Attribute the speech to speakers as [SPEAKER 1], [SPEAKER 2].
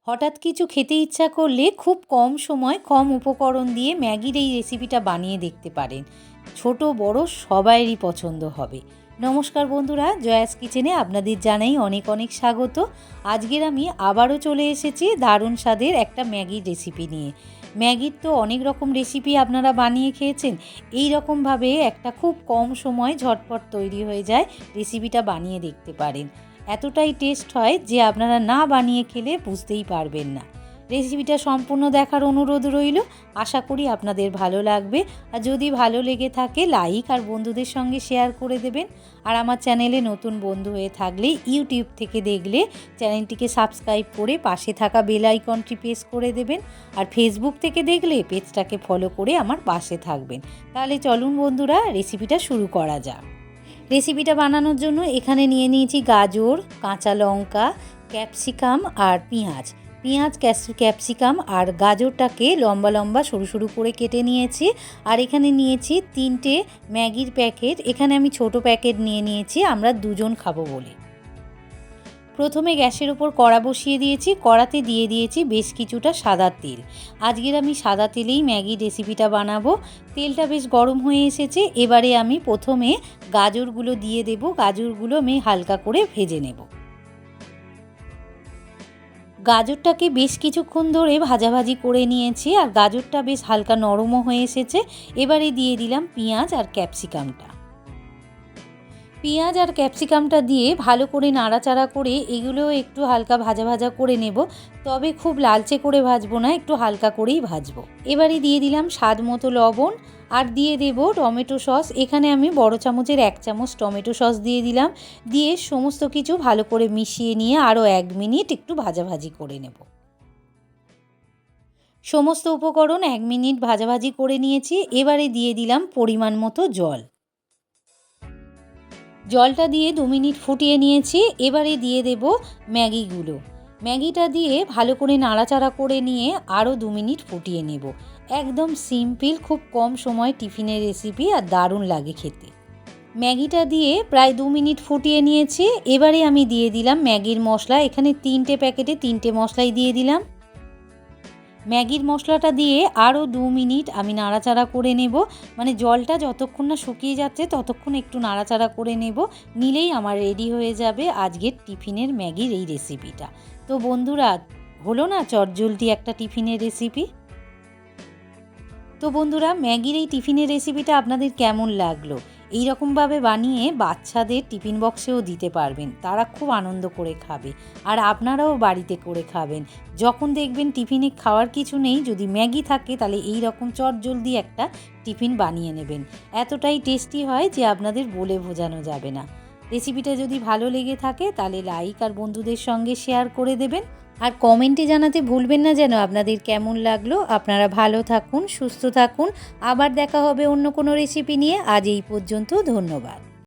[SPEAKER 1] হঠাৎ কিছু খেতে ইচ্ছা করলে খুব কম সময় কম উপকরণ দিয়ে ম্যাগির এই রেসিপিটা বানিয়ে দেখতে পারেন। ছোট বড় সবাইরই পছন্দ হবে। নমস্কার বন্ধুরা, জয়াস কিচেনে আপনাদের জানাই অনেক অনেক স্বাগত। আজকের আমি আবারও চলে এসেছি দারুণ স্বাদের একটা ম্যাগির রেসিপি নিয়ে। ম্যাগির তো অনেক রকম রেসিপি আপনারা বানিয়ে খেয়েছেন, এই রকমভাবে একটা খুব কম সময় ঝটপট তৈরি হয়ে যায় রেসিপিটা বানিয়ে দেখতে পারেন। এতটাই টেস্ট হয় যে আপনারা না বানিয়ে খেলে বুঝতেই পারবেন না। রেসিপিটা সম্পূর্ণ দেখার অনুরোধ রইল। আশা করি আপনাদের ভালো লাগবে। আর যদি ভালো লেগে থাকে লাইক আর বন্ধুদের সঙ্গে শেয়ার করে দেবেন। আর আমার চ্যানেলে নতুন বন্ধু হয়ে থাকলে ইউটিউব থেকে দেখলে চ্যানেলটিকে সাবস্ক্রাইব করে পাশে থাকা বেল আইকনটি প্রেস করে দেবেন। আর ফেসবুক থেকে দেখলে পেজটাকে ফলো করে আমার পাশে থাকবেন। তাহলে চলুন বন্ধুরা, রেসিপিটা শুরু করা যাক। রেসিপিটা বানানোর জন্য এখানে নিয়ে নিয়েছি গাজর, কাঁচা লঙ্কা, ক্যাপসিকাম আর পেঁয়াজ। ক্যাপসিকাম আর গাজরটাকে লম্বা লম্বা সরু সরু করে কেটে নিয়েছি। আর এখানে নিয়েছি 3টে ম্যাগির প্যাকেট। এখানে আমি ছোট প্যাকেট নিয়ে নিয়েছি, আমরা দুজন খাবো বলে। প্রথমে গ্যাসের ওপর কড়া বসিয়ে দিয়েছি। কড়াতে দিয়ে দিয়েছি বেশ কিছুটা সাদা তেল। আজকের আমি সাদা তেলেই ম্যাগি রেসিপিটা বানাবো। তেলটা বেশ গরম হয়ে এসেছে। এবারে আমি প্রথমে গাজরগুলো দিয়ে দেব। গাজরগুলো আমি হালকা করে ভেজে নেব। গাজরটাকে বেশ কিছুক্ষণ ধরে ভাজাভাজি করে নিয়েছি আর গাজরটা বেশ হালকা নরমও হয়ে এসেছে। এবারে দিয়ে দিলাম পেঁয়াজ আর ক্যাপসিকামটা। পেঁয়াজ আর ক্যাপসিকামটা দিয়ে ভালো করে নাড়াচাড়া করে এগুলো একটু হালকা ভাজা ভাজা করে নেব। তবে খুব লালচে করে ভাজবো না, একটু হালকা করেই ভাজবো। এবারে দিয়ে দিলাম স্বাদ মতো লবণ আর দিয়ে দেব টমেটো সস। এখানে আমি বড় চামচের 1 চামচ টমেটো সস দিয়ে দিলাম। দিয়ে সমস্ত কিছু ভালো করে মিশিয়ে নিয়ে আরও 1 মিনিট একটু ভাজাভাজি করে নেব। সমস্ত উপকরণ 1 মিনিট ভাজাভাজি করে নিয়েছি। এবারে দিয়ে দিলাম পরিমাণ মতো জল। জলটা দিয়ে 2 মিনিট ফুটিয়ে নিয়েছি। এবারে দিয়ে দেব ম্যাগিগুলো। ম্যাগিটা দিয়ে ভালো করে নাড়াচাড়া করে নিয়ে আরও 2 মিনিট ফুটিয়ে নেব। একদম সিম্পল, খুব কম সময় টিফিনের রেসিপি আর দারুণ লাগে খেতে। ম্যাগিটা দিয়ে প্রায় 2 মিনিট ফুটিয়ে নিয়েছি। এবারে আমি দিয়ে দিলাম ম্যাগির মশলা। এখানে 3টে প্যাকেটে 3টে মশলাই দিয়ে দিলাম। ম্যাগির মশলাটা দিয়ে আরও 2 মিনিট আমি নাড়াচাড়া করে নেব। মানে জলটা যতক্ষণ না শুকিয়ে যাচ্ছে ততক্ষণ একটু নাড়াচাড়া করে নেব। নিলেই আমার রেডি হয়ে যাবে আজকের টিফিনের ম্যাগির এই রেসিপিটা। তো বন্ধুরা, হলো না চটজলদি একটা টিফিনের রেসিপি? তো বন্ধুরা, ম্যাগির এই টিফিনের রেসিপিটা আপনাদের কেমন লাগলো? এই রকমভাবে বানিয়ে বাচ্চাদের টিফিন বক্সেও দিতে পারবেন, তারা খুব আনন্দ করে খাবে। আর আপনারাও বাড়িতে করে খাবেন। যখন দেখবেন টিফিনে খাওয়ার কিছু নেই, যদি ম্যাগি থাকে তাহলে এই রকম চটজলদি একটা টিফিন বানিয়ে নেবেন। এতটাই টেস্টি হয় যে আপনাদের বলে বোঝানো যাবে না। রেসিপিটা যদি ভালো লেগে থাকে তাহলে লাইক আর বন্ধুদের সঙ্গে শেয়ার করে দেবেন। আর কমেন্টে জানাতে ভুলবেন না যেন আপনাদের কেমন লাগলো। আপনারা ভালো থাকুন, সুস্থ থাকুন। আবার দেখা হবে অন্য কোনো রেসিপি নিয়ে। আজ এই পর্যন্ত, ধন্যবাদ।